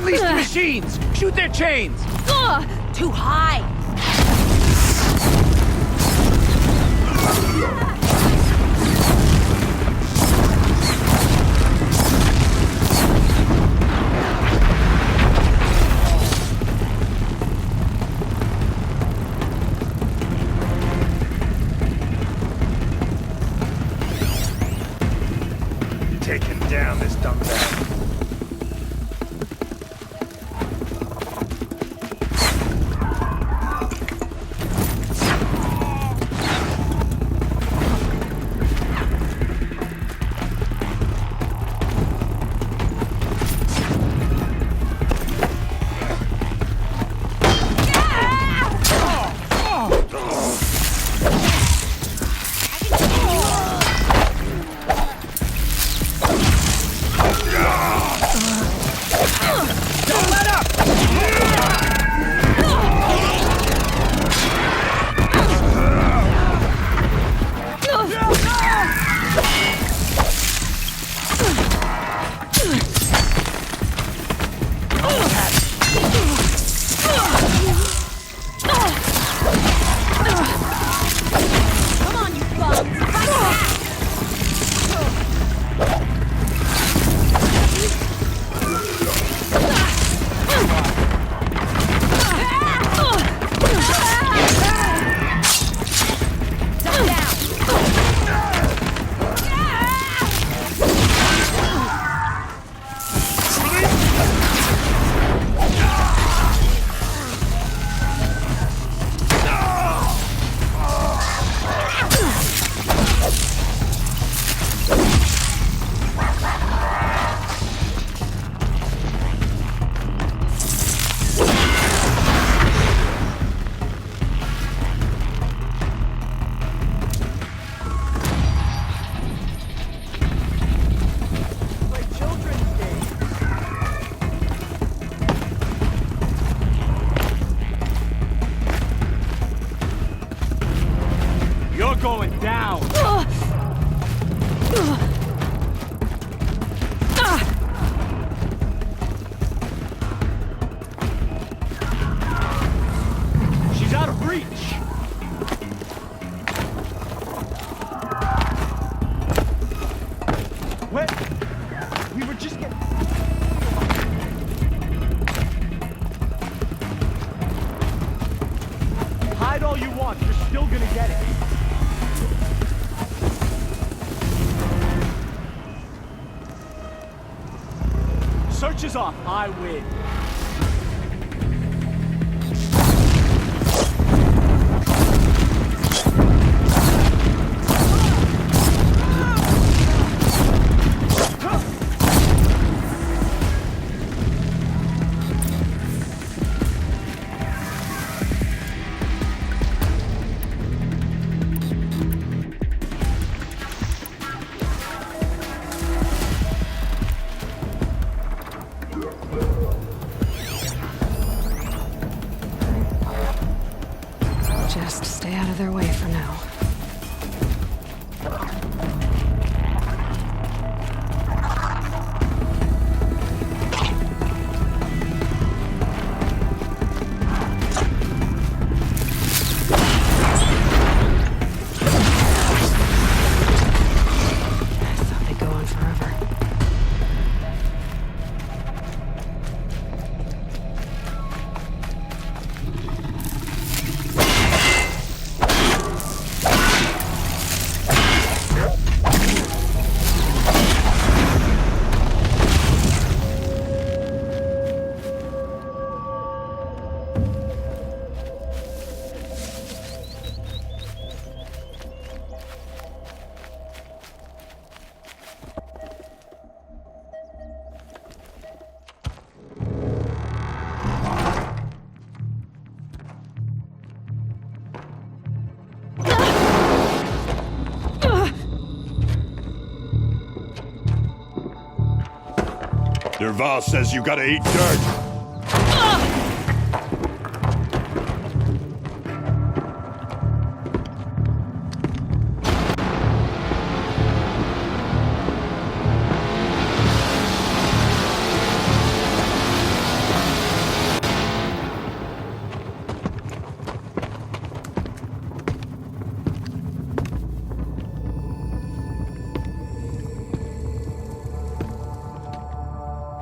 Unleash the machines! Shoot their chains! Too high! Take him down, this dumbbell. You're going down! She's out of reach! What? We were just getting... Hide all you want, you're still gonna get it. Search is off. I win. Just stay out of their way for now. I thought they'd go on forever. Dervahl says you gotta eat dirt.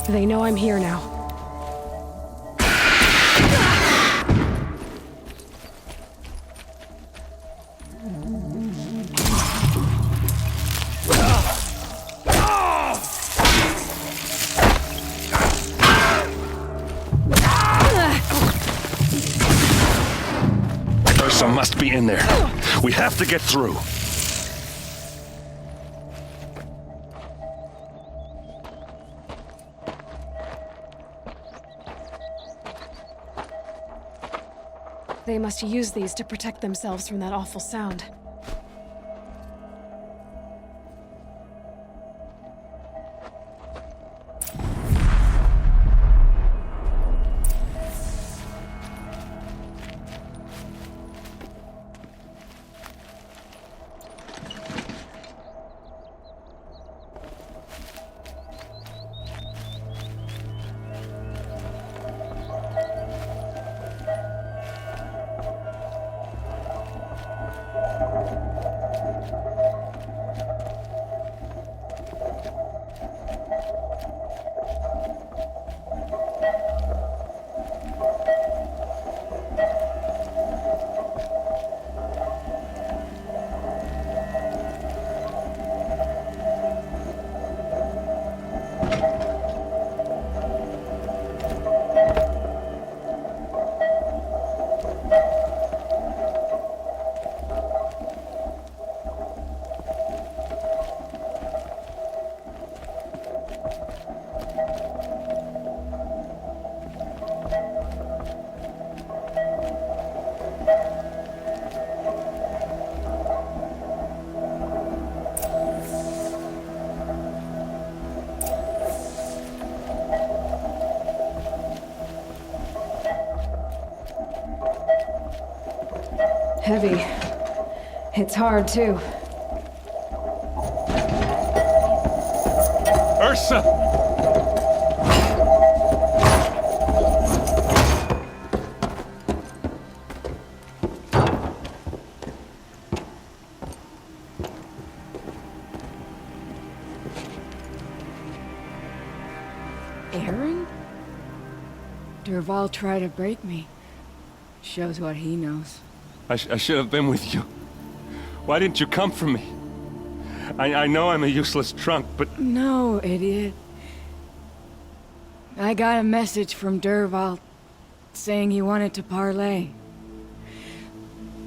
They know I'm here now. Ursa must be in there. We have to get through. They must use these to protect themselves from that awful sound. Heavy. It's hard, too. Ursa! Aaron? Dervahl tried to break me. Shows what he knows. I should have been with you. Why didn't you come for me? I know I'm a useless trunk, but... No, idiot. I got a message from Dervahl saying he wanted to parlay.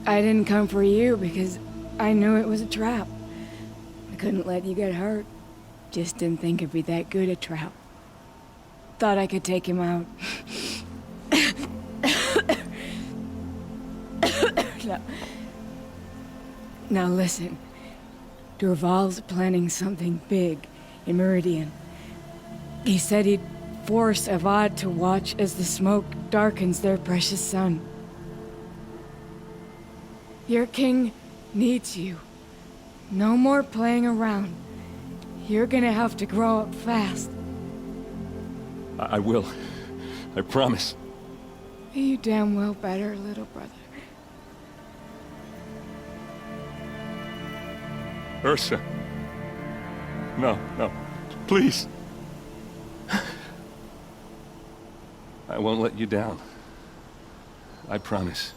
I didn't come for you because I knew it was a trap. I couldn't let you get hurt. Just didn't think it'd be that good a trap. Thought I could take him out. Now listen. Dervahl's planning something big in Meridian. He said he'd force Avad to watch as the smoke darkens their precious sun. Your king needs you. No more playing around. You're gonna have to grow up fast. I will. I promise. You damn well better, little brother. Ursa. No, no. Please. I won't let you down. I promise.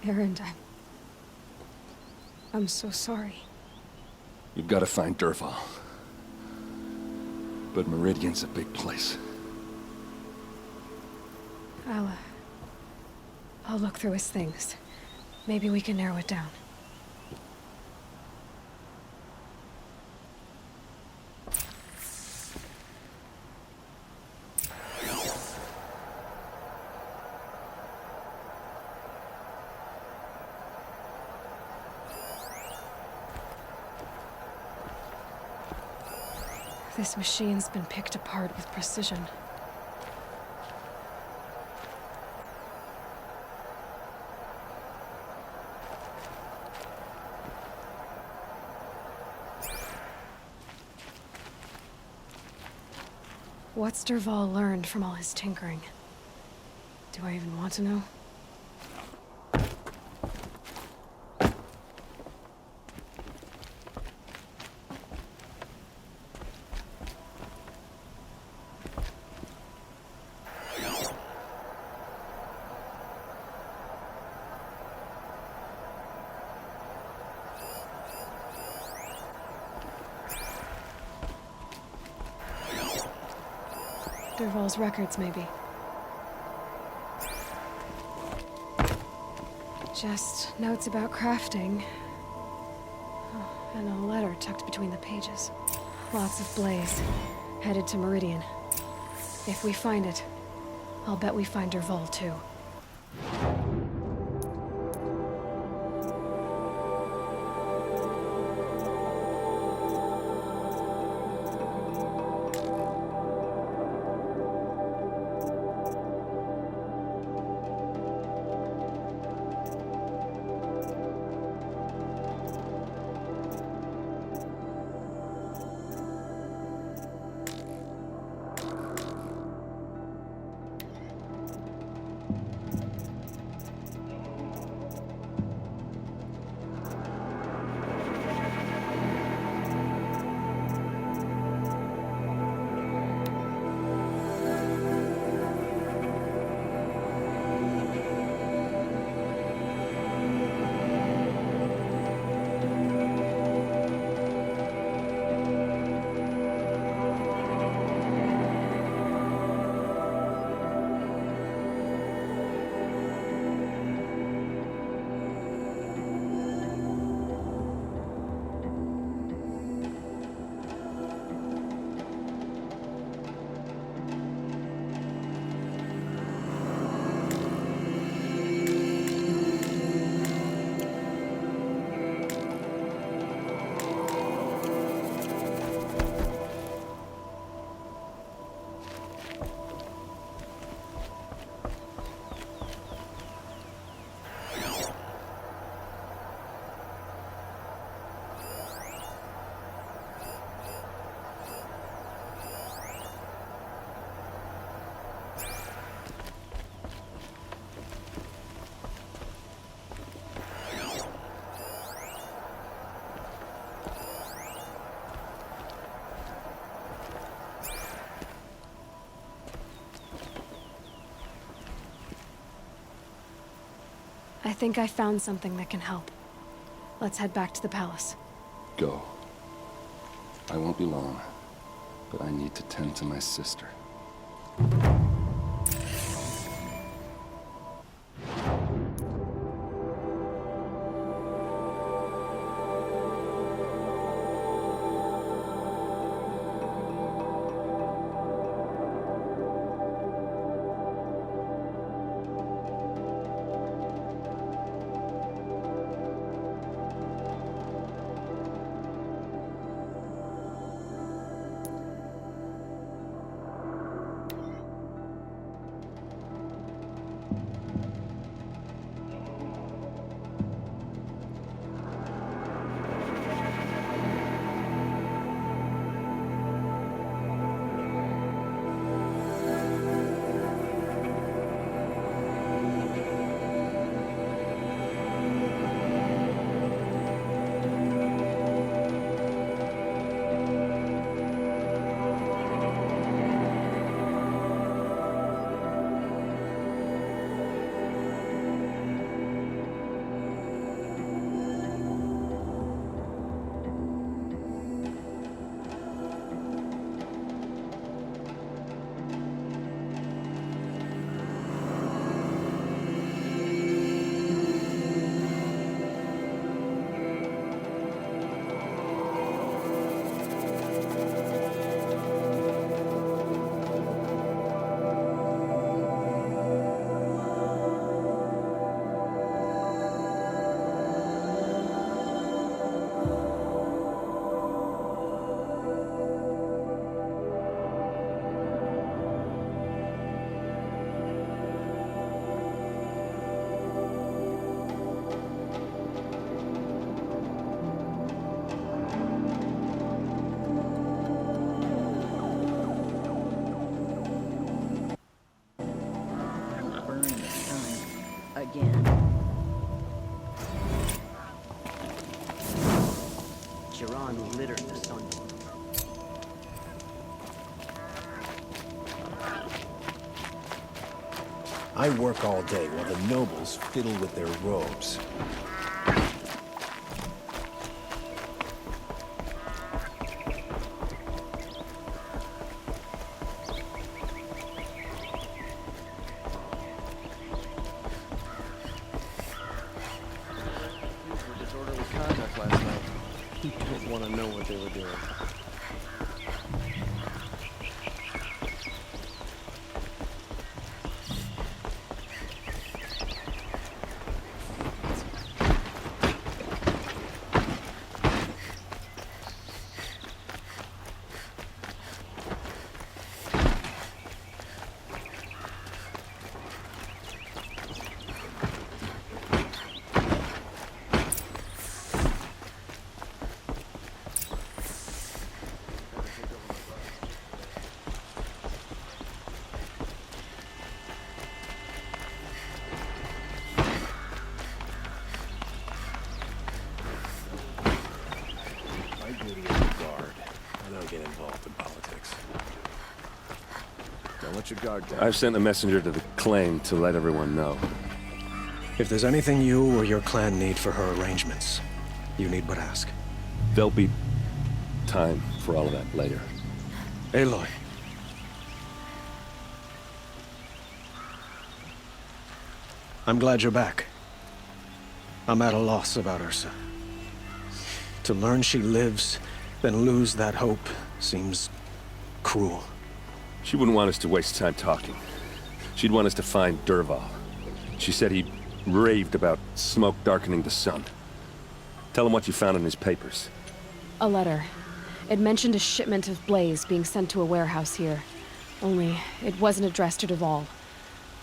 Aaron, I'm so sorry. You've got to find Dervahl. But Meridian's a big place. I'll look through his things. Maybe we can narrow it down. This machine's been picked apart with precision. What's Dervahl learned from all his tinkering? Do I even want to know? Dervahl's records, maybe. Just notes about crafting. Oh, and a letter tucked between the pages. Lots of Blaze. Headed to Meridian. If we find it, I'll bet we find Dervahl too. I think I found something that can help. Let's head back to the palace. Go. I won't be long, but I need to tend to my sister. again. Jiran littered the sun. I work all day while the nobles fiddle with their robes. conduct last night. People didn't want to know what they were doing. My duty as a guard. I don't get involved in politics. Don't let your guard down. I've sent a messenger to the claim to let everyone know. If there's anything you or your clan need for her arrangements, you need but ask. There'll be time for all of that later. Aloy. I'm glad you're back. I'm at a loss about Ursa. To learn she lives, then lose that hope, seems cruel. She wouldn't want us to waste time talking. She'd want us to find Dervahl. She said he raved about smoke darkening the sun. Tell him what you found in his papers. A letter. It mentioned a shipment of Blaze being sent to a warehouse here. Only, it wasn't addressed to Dervahl.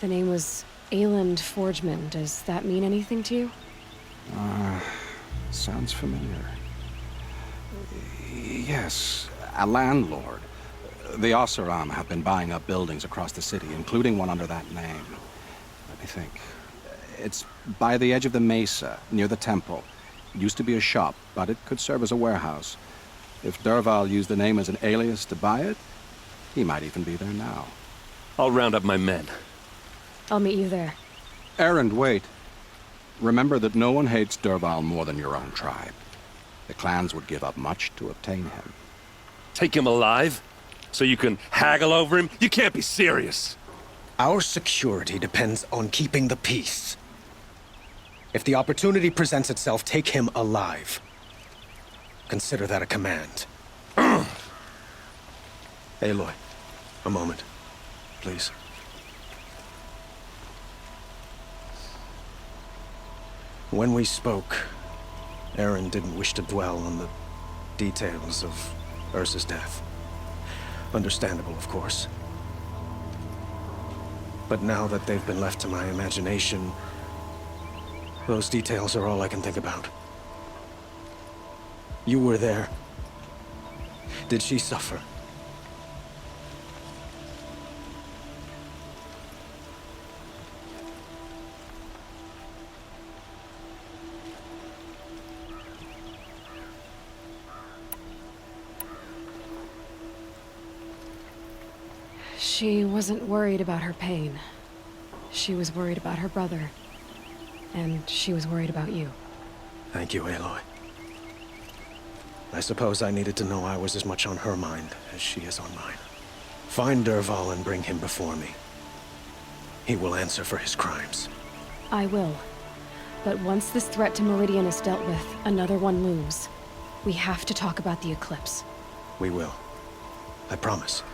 The name was Ayland Forgeman. Does that mean anything to you? Sounds familiar. Yes, a landlord. The Oseram have been buying up buildings across the city, including one under that name. Let me think. It's by the edge of the mesa, near the temple. It used to be a shop, but it could serve as a warehouse. If Dervahl used the name as an alias to buy it, he might even be there now. I'll round up my men. I'll meet you there. Erend, wait. Remember that no one hates Dervahl more than your own tribe. The clans would give up much to obtain him. Take him alive? So you can haggle over him? You can't be serious. Our security depends on keeping the peace. If the opportunity presents itself, take him alive. Consider that a command. Aloy, a moment, please. When we spoke, Erend didn't wish to dwell on the details of Ursa's death. Understandable, of course. But now that they've been left to my imagination, those details are all I can think about. You were there. Did she suffer? She wasn't worried about her pain. She was worried about her brother. And she was worried about you. Thank you, Aloy. I suppose I needed to know I was as much on her mind as she is on mine. Find Dervahl and bring him before me. He will answer for his crimes. I will. But once this threat to Meridian is dealt with, another one looms. We have to talk about the eclipse. We will. I promise.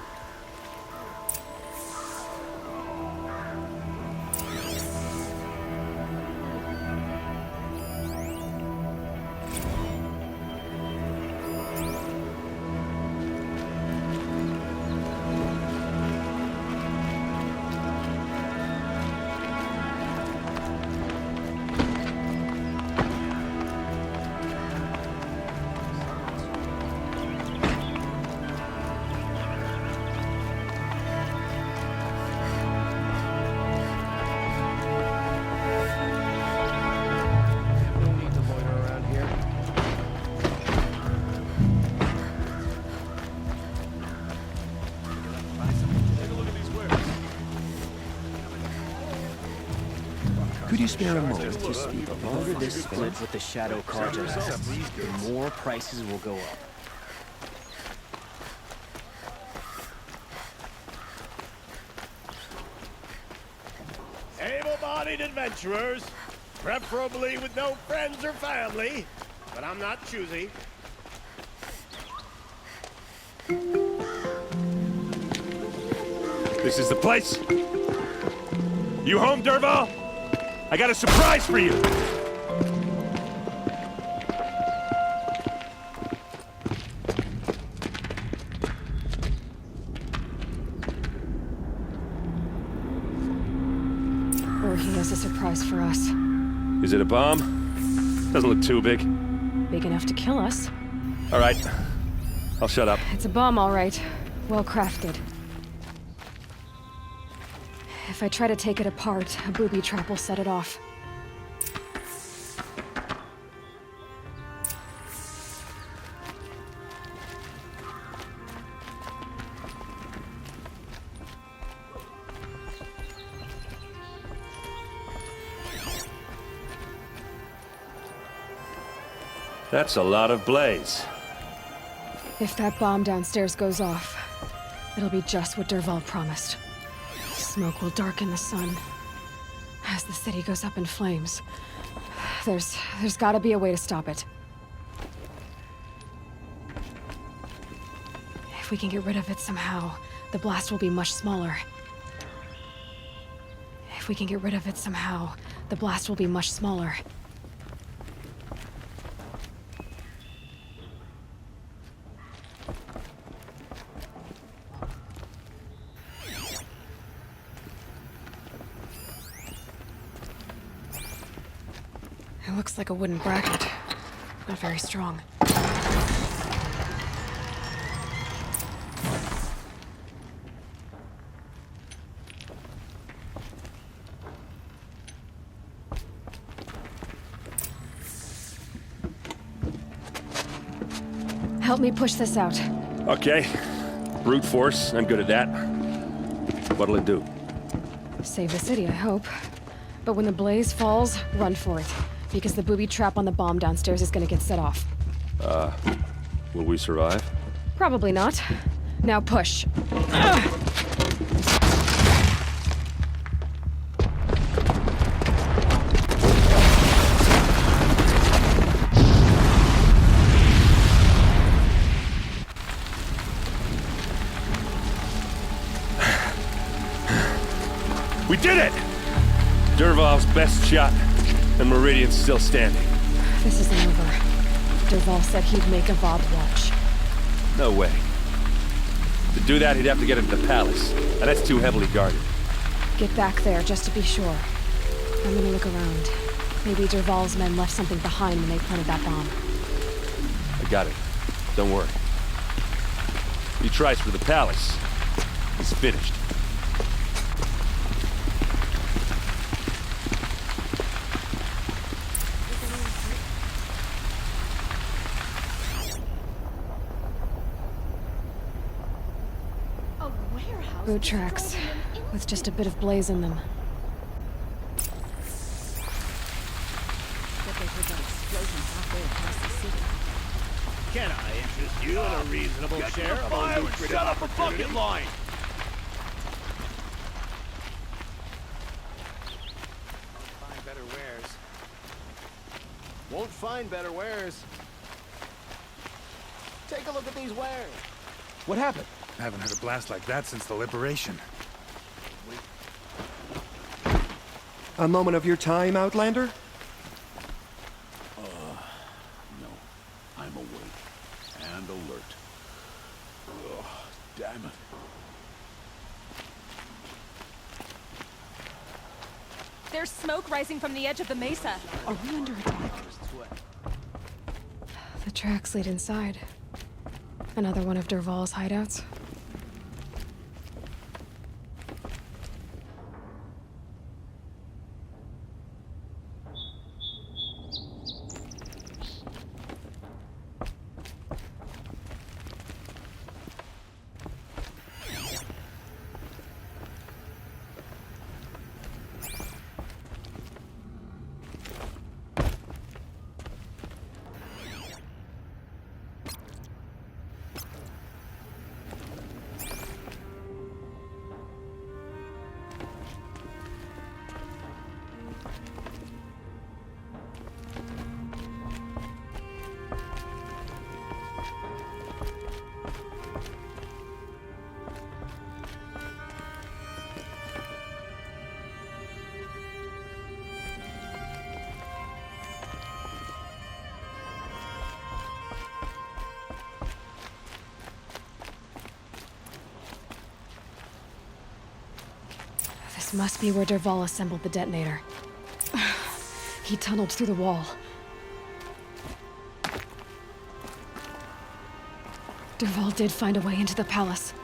Could you spare a moment to speak? The longer this splits with the Shadow Carja lasts, the more prices will go up. Able-bodied adventurers, preferably with no friends or family, but I'm not choosy. This is the place. You home, Dervahl? I got a surprise for you. Or he has a surprise for us. Is it a bomb? Doesn't look too big. Big enough to kill us. All right. I'll shut up. It's a bomb, all right. Well crafted. If I try to take it apart, a booby trap will set it off. That's a lot of blaze. If that bomb downstairs goes off, it'll be just what Dervahl promised. Smoke will darken the sun. As the city goes up in flames, there's gotta be a way to stop it. If we can get rid of it somehow, the blast will be much smaller. If we can get rid of it somehow, the blast will be much smaller. It looks like a wooden bracket. Not very strong. Help me push this out. Okay. Brute force. I'm good at that. What'll it do? Save the city, I hope. But when the blaze falls, run for it. Because the booby trap on the bomb downstairs is gonna get set off. Will we survive? Probably not. Now push. We did it! Dervahl's best shot, and Meridian's still standing. This isn't over. Dervahl said he'd make Avad watch. No way. To do that, he'd have to get into the palace, and that's too heavily guarded. Get back there, just to be sure. I'm gonna look around. Maybe Dervahl's men left something behind when they planted that bomb. I got it. Don't worry. He tries for the palace. He's finished. Boot tracks, with just a bit of blaze in them. Can I interest you in a reasonable share of a lucrative Shut up a opportunity? fucking line! Find better wares. Won't find better wares. Take a look at these wares. What happened? I haven't heard a blast like that since the liberation. A moment of your time, Outlander? No. I'm awake. And alert. Ugh, damn it. There's smoke rising from the edge of the mesa. Are we under attack? The tracks lead inside. Another one of Dervahl's hideouts. Must be where Dervahl assembled the detonator. He tunneled through the wall. Dervahl did find a way into the palace.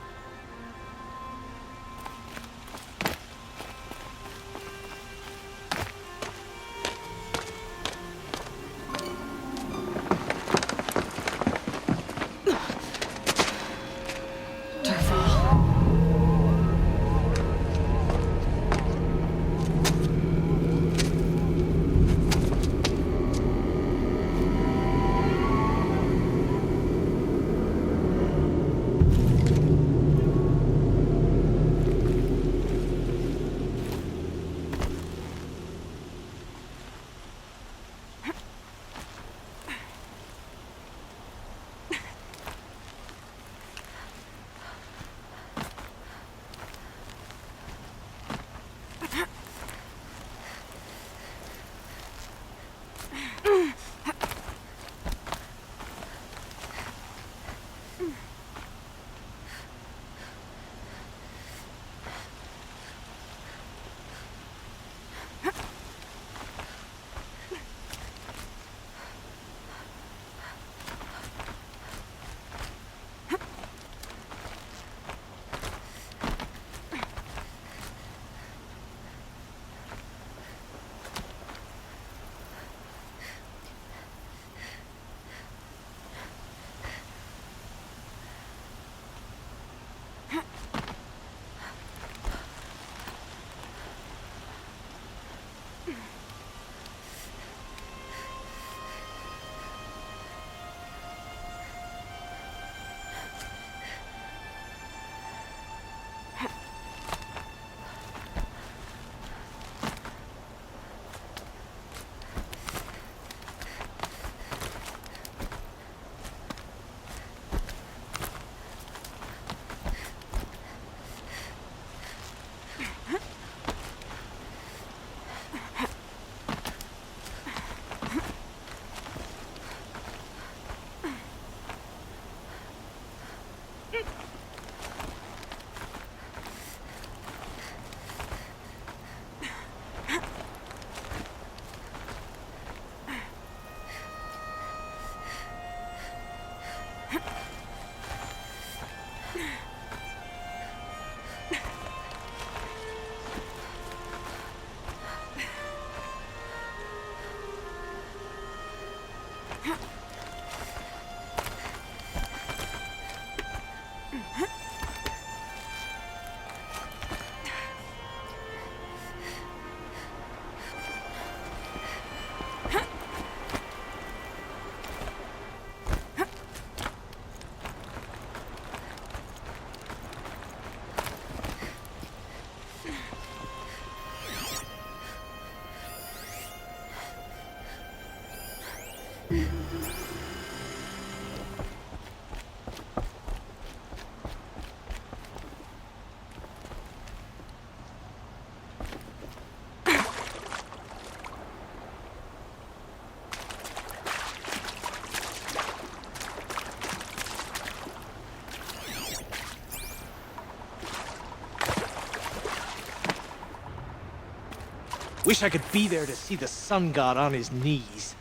Wish I could be there to see the sun god on his knees.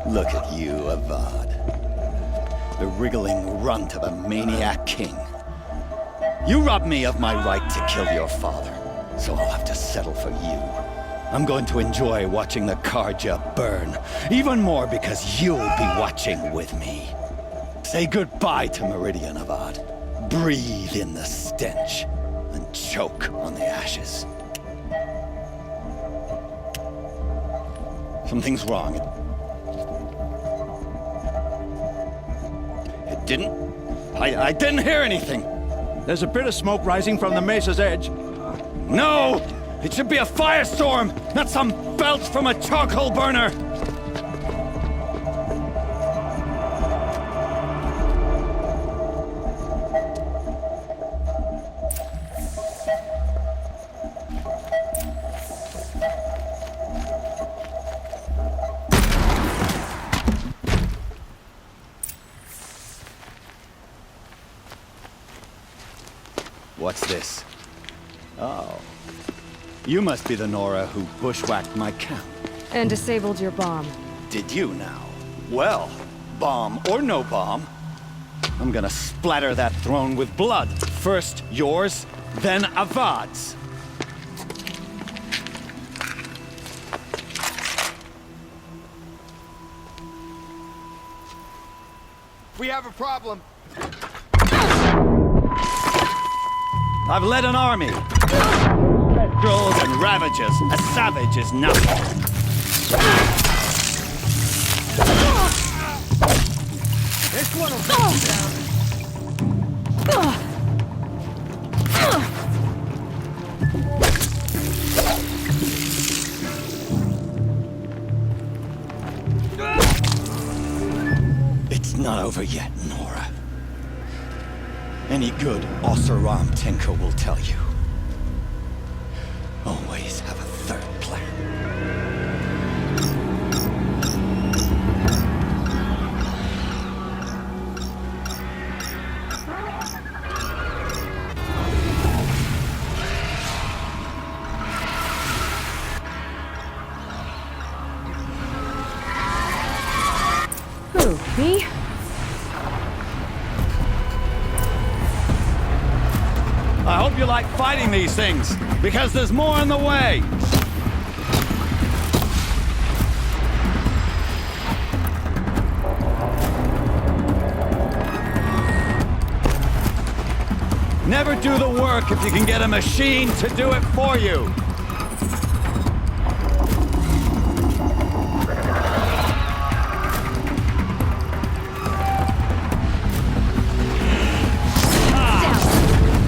Look at you, Avad. The wriggling runt of a maniac king. You robbed me of my right to kill your father, so I'll have to settle for you. I'm going to enjoy watching the Carja burn. Even more because you'll be watching with me. Say goodbye to Meridian, Avad. Breathe in the stench and choke on the ashes. Something's wrong. It didn't... I didn't hear anything. There's a bit of smoke rising from the mesa's edge. No! It should be a firestorm, not some belch from a charcoal burner! What's this? Oh. You must be the Nora who bushwhacked my camp. And disabled your bomb. Did you now? Well, bomb or no bomb, I'm gonna splatter that throne with blood. First yours, then Avad's. We have a problem. I've led an army. Trolls and Ravagers. A savage is nothing. This one will take you down. It's not over yet, Nora. Any good Oseram Tinker will tell you. Always have a third plan. Who, me? I hope you like fighting these things, because there's more on the way! Never do the work if you can get a machine to do it for you!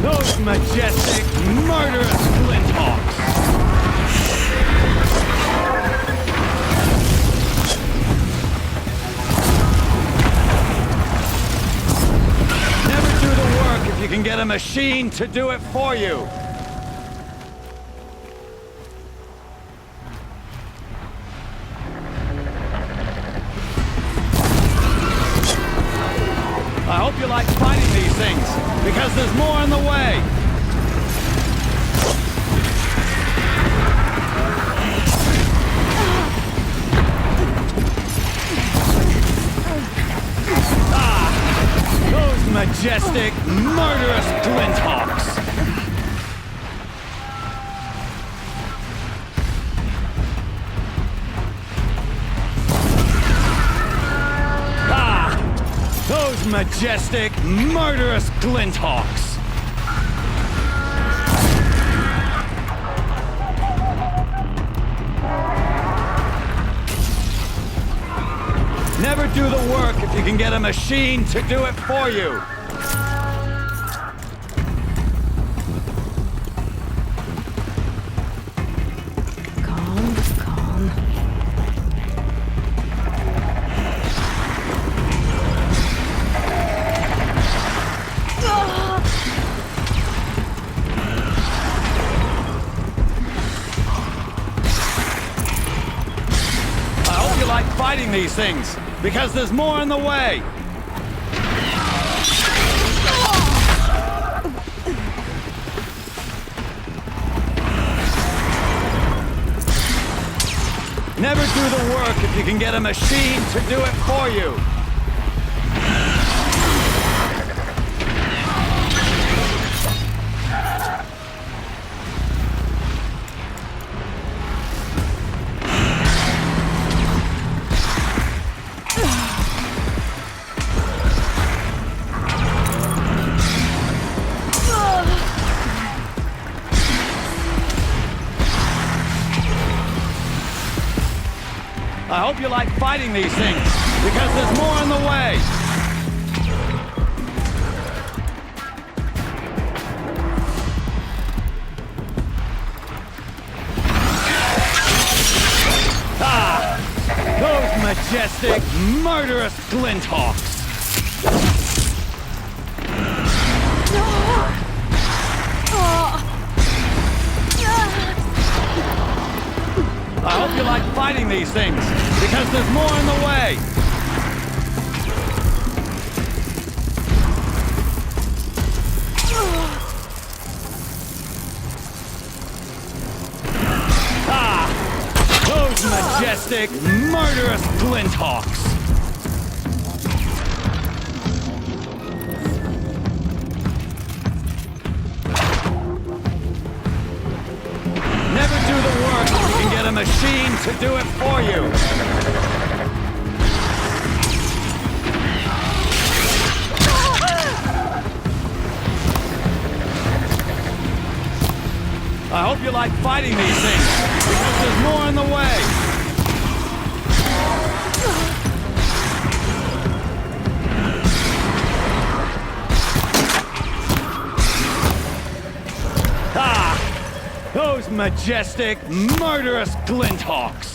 Those majestic, murderous Flinthawks! Never do the work if you can get a machine to do it for you! I hope you like fighting these things, because there's more on the way! Those majestic, murderous Flinthawks! Those majestic, murderous Glinthawks! Never do the work if you can get a machine to do it for you! Calm, calm. Like fighting these things, because there's more on the way! Never do the work if you can get a machine to do it for you! I hope you like fighting these things, because there's more on the way. Ah! Those majestic, murderous Glinthawks! I hope you like fighting these things, because there's more on the way! Ah! Those majestic, murderous Glinthawks! Never do the work if you can get a machine to do it for you! I hope you like fighting these things, because there's more on the way! Ah! Those majestic, murderous Glinthawks!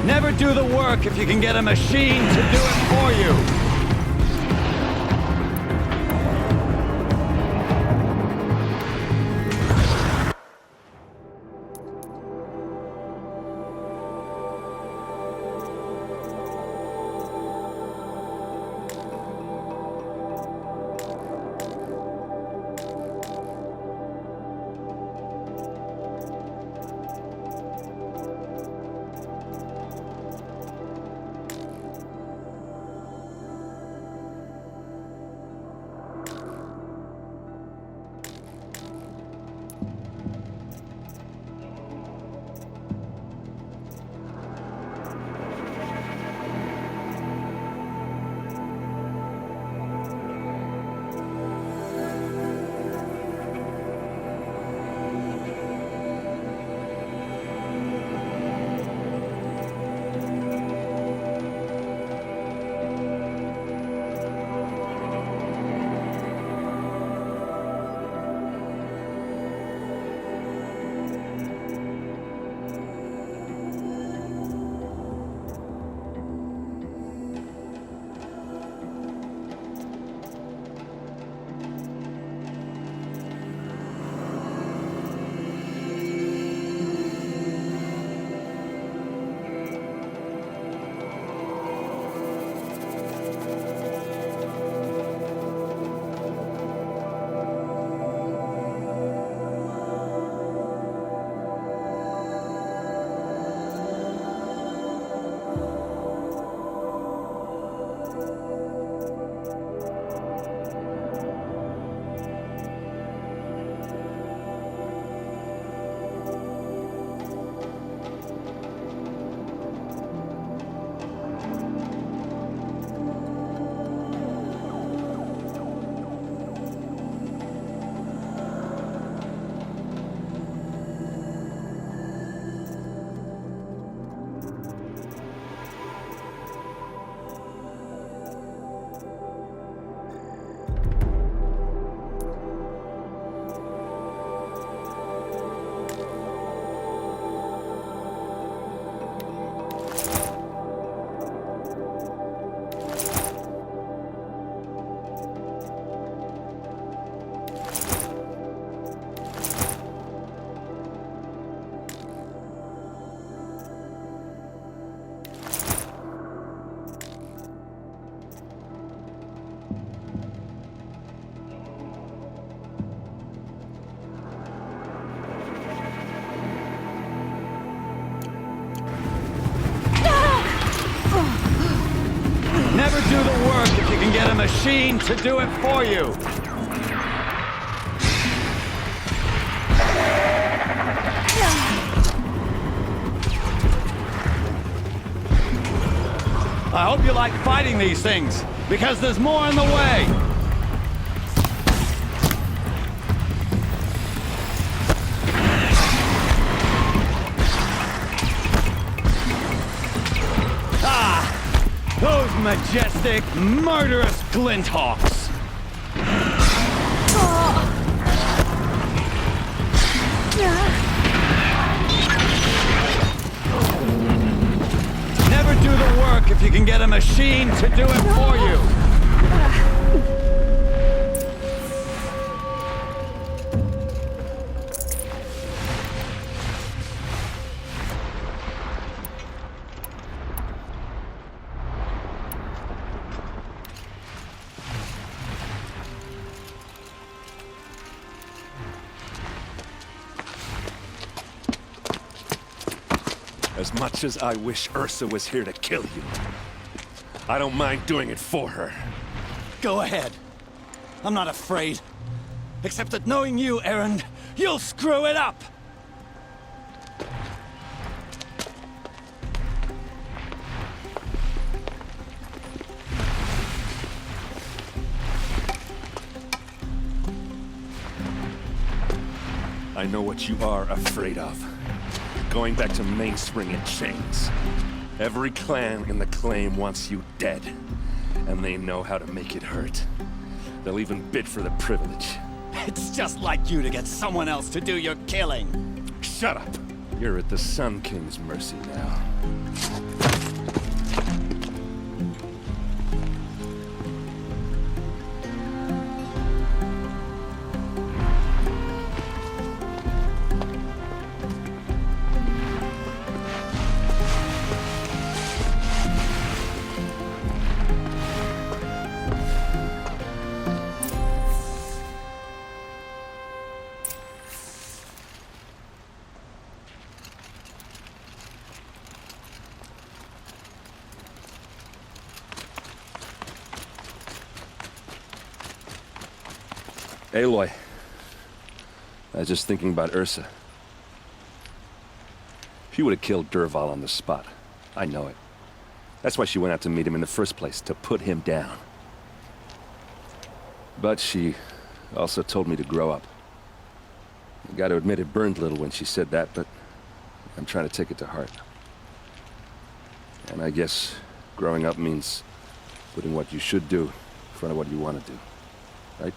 Never do the work if you can get a machine to do it for you! get a machine to do it for you. I hope you like fighting these things, because there's more in the way. Those majestic, murderous Glinthawks! Never do the work if you can get a machine to do it for you! As much as I wish Ursa was here to kill you, I don't mind doing it for her. Go ahead. I'm not afraid. Except that knowing you, Erend, you'll screw it up! I know what you are afraid of. Going back to Mainspring in chains. Every clan in the Claim wants you dead. And they know how to make it hurt. They'll even bid for the privilege. It's just like you to get someone else to do your killing. Shut up! You're at the Sun King's mercy now. Aloy, I was just thinking about Ursa. She would have killed Dervahl on the spot. I know it. That's why she went out to meet him in the first place, to put him down. But she also told me to grow up. I gotta admit it burned a little when she said that, but I'm trying to take it to heart. And I guess growing up means putting what you should do in front of what you want to do. Right?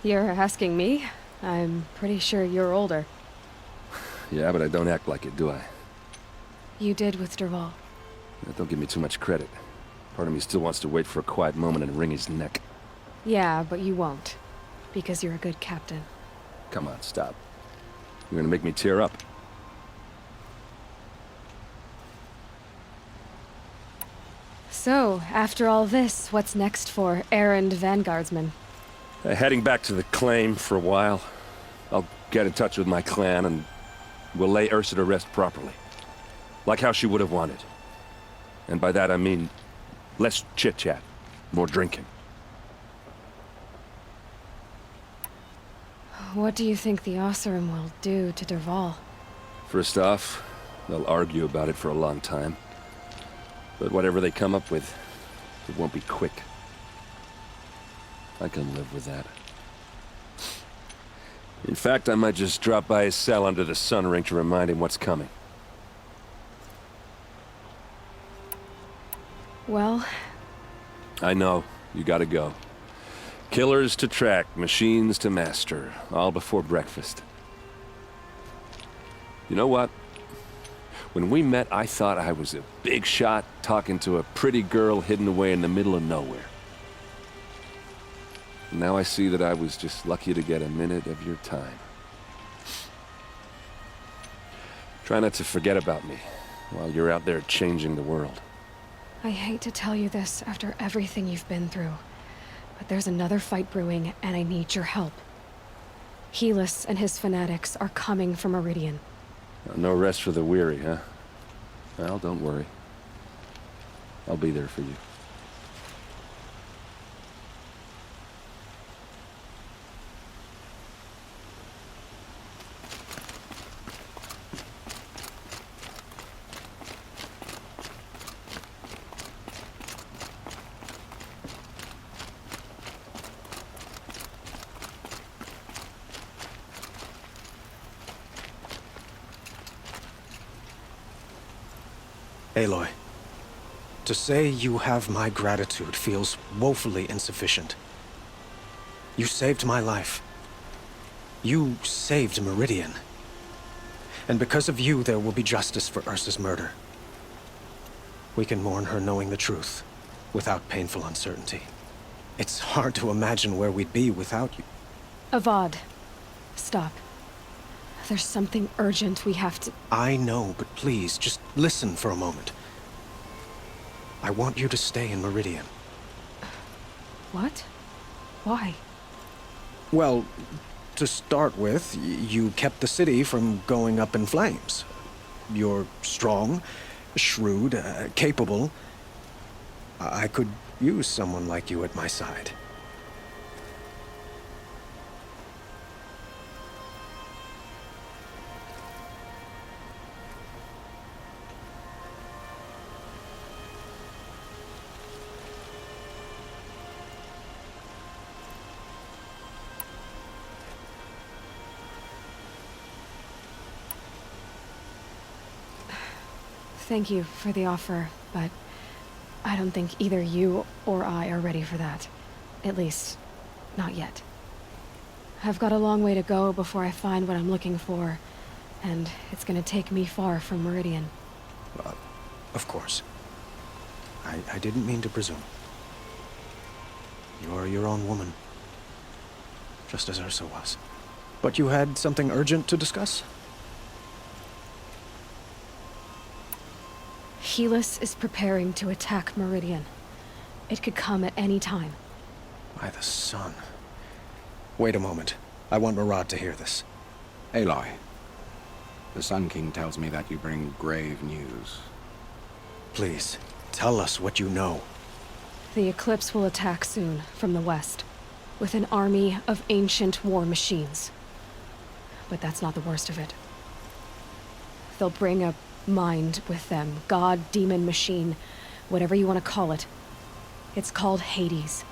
You're asking me? I'm pretty sure you're older. Yeah, but I don't act like it, do I? You did with Dervahl. Don't give me too much credit. Part of me still wants to wait for a quiet moment and wring his neck. Yeah, but you won't. Because you're a good captain. Come on, stop. You're gonna make me tear up. So, after all this, what's next for Erend Vanguardsman? Heading back to the Claim for a while. I'll get in touch with my clan and we'll lay Ursa to rest properly. Like how she would have wanted. And by that I mean less chit-chat, more drinking. What do you think the Oseram will do to Dervahl? First off, they'll argue about it for a long time. But whatever they come up with, it won't be quick. I can live with that. In fact, I might just drop by his cell under the Sun Ring to remind him what's coming. Well... I know. You gotta go. Killers to track, machines to master, all before breakfast. You know what? When we met, I thought I was a big shot talking to a pretty girl hidden away in the middle of nowhere. Now I see that I was just lucky to get a minute of your time. Try not to forget about me while you're out there changing the world. I hate to tell you this after everything you've been through, but there's another fight brewing and I need your help. Helis and his fanatics are coming for Meridian. No rest for the weary, huh? Well, don't worry. I'll be there for you. Aloy, to say you have my gratitude feels woefully insufficient. You saved my life. You saved Meridian. And because of you, there will be justice for Ursa's murder. We can mourn her knowing the truth, without painful uncertainty. It's hard to imagine where we'd be without you. Avad, stop. There's something urgent we have to... I know, but please, just listen for a moment. I want you to stay in Meridian. What? Why? Well, to start with, you kept the city from going up in flames. You're strong, shrewd, capable. I could use someone like you at my side. Thank you for the offer, but I don't think either you or I are ready for that. At least, not yet. I've got a long way to go before I find what I'm looking for, and it's gonna take me far from Meridian. Of course. I didn't mean to presume. You're your own woman. Just as Ursa was. But you had something urgent to discuss? Helis is preparing to attack Meridian. It could come at any time. By the sun. Wait a moment. I want Murad to hear this. Aloy, the Sun King tells me that you bring grave news. Please, tell us what you know. The Eclipse will attack soon, from the west, with an army of ancient war machines. But that's not the worst of it. They'll bring a mind with them. God, demon, machine, whatever you want to call it. It's called Hades.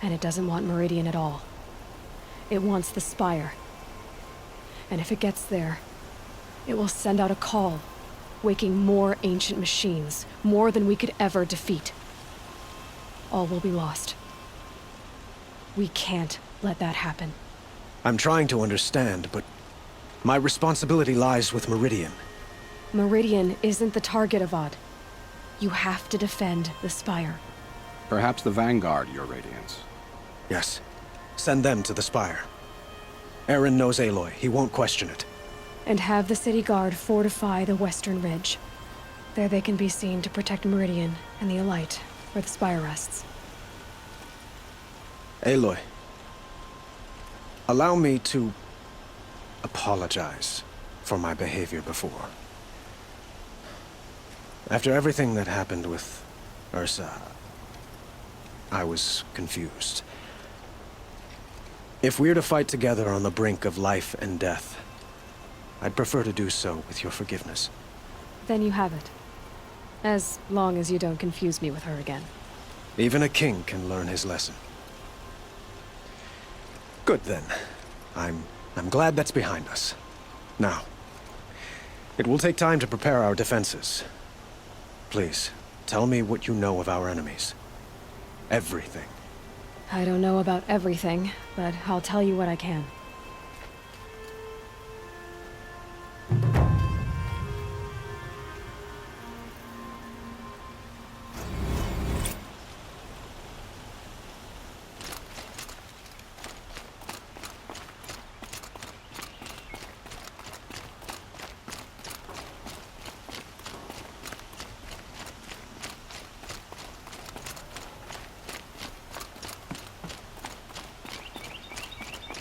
And it doesn't want Meridian at all. It wants the Spire. And if it gets there, it will send out a call, waking more ancient machines, more than we could ever defeat. All will be lost. We can't let that happen. I'm trying to understand, but my responsibility lies with Meridian. Meridian isn't the target, Avad. You have to defend the Spire. Perhaps the Vanguard, Your Radiance. Yes. Send them to the Spire. Eren knows Aloy. He won't question it. And have the city guard fortify the western ridge. There they can be seen to protect Meridian and the Elite, where the Spire rests. Aloy, allow me to apologize for my behavior before. After everything that happened with Ursa, I was confused. If we're to fight together on the brink of life and death, I'd prefer to do so with your forgiveness. Then you have it. As long as you don't confuse me with her again. Even a king can learn his lesson. Good then. I'm glad that's behind us. Now, it will take time to prepare our defenses. Please, tell me what you know of our enemies. Everything. I don't know about everything, but I'll tell you what I can.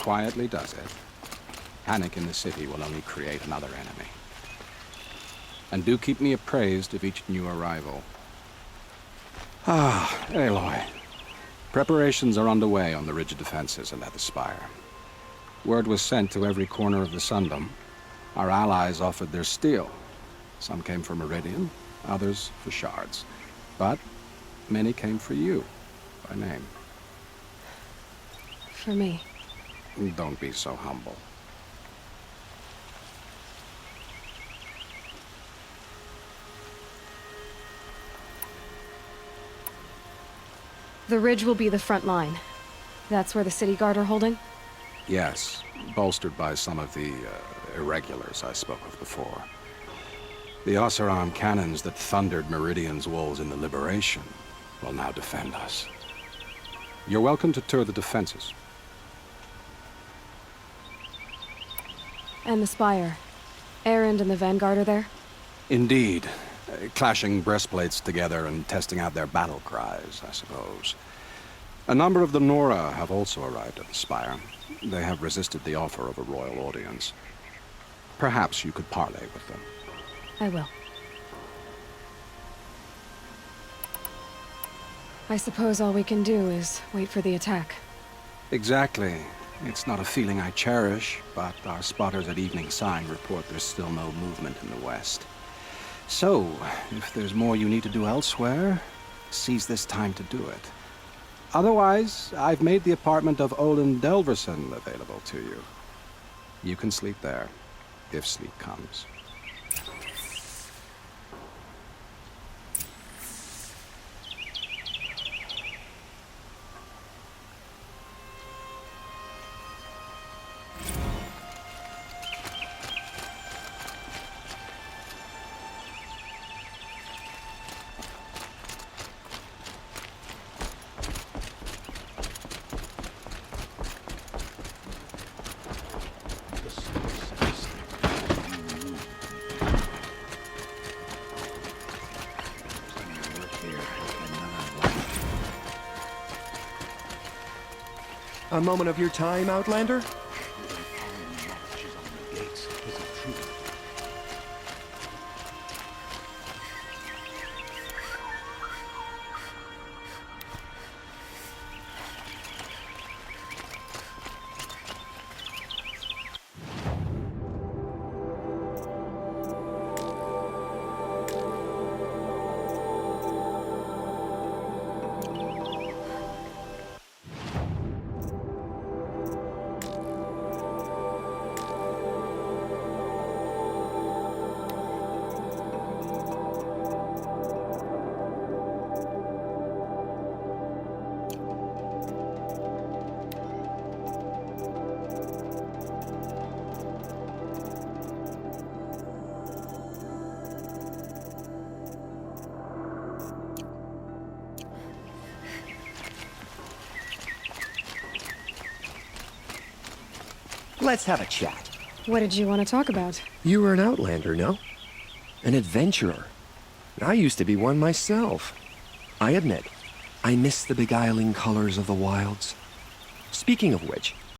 Quietly does it. Panic in the city will only create another enemy. And do keep me appraised of each new arrival. Ah, Aloy. Preparations are underway on the ridge of defenses and at the Spire. Word was sent to every corner of the Sundom. Our allies offered their steel. Some came for Meridian, others for shards. But many came for you, by name. For me. Don't be so humble. The ridge will be the front line. That's where the city guard are holding? Yes, bolstered by some of the irregulars I spoke of before. The Oseram cannons that thundered Meridian's walls in the Liberation will now defend us. You're welcome to tour the defenses. And the Spire. Erend and the Vanguard are there? Indeed. Clashing breastplates together and testing out their battle cries, I suppose. A number of the Nora have also arrived at the Spire. They have resisted the offer of a royal audience. Perhaps you could parley with them. I will. I suppose all we can do is wait for the attack. Exactly. It's not a feeling I cherish, but our spotters at Evening Sign report there's still no movement in the west. So, if there's more you need to do elsewhere, seize this time to do it. Otherwise, I've made the apartment of Olin Delverson available to you. You can sleep there, if sleep comes. A moment of your time, Outlander? Let's have a chat. What did you want to talk about? You were an Outlander, no? An adventurer. I used to be one myself. I admit, I miss the beguiling colors of the wilds. Speaking of which,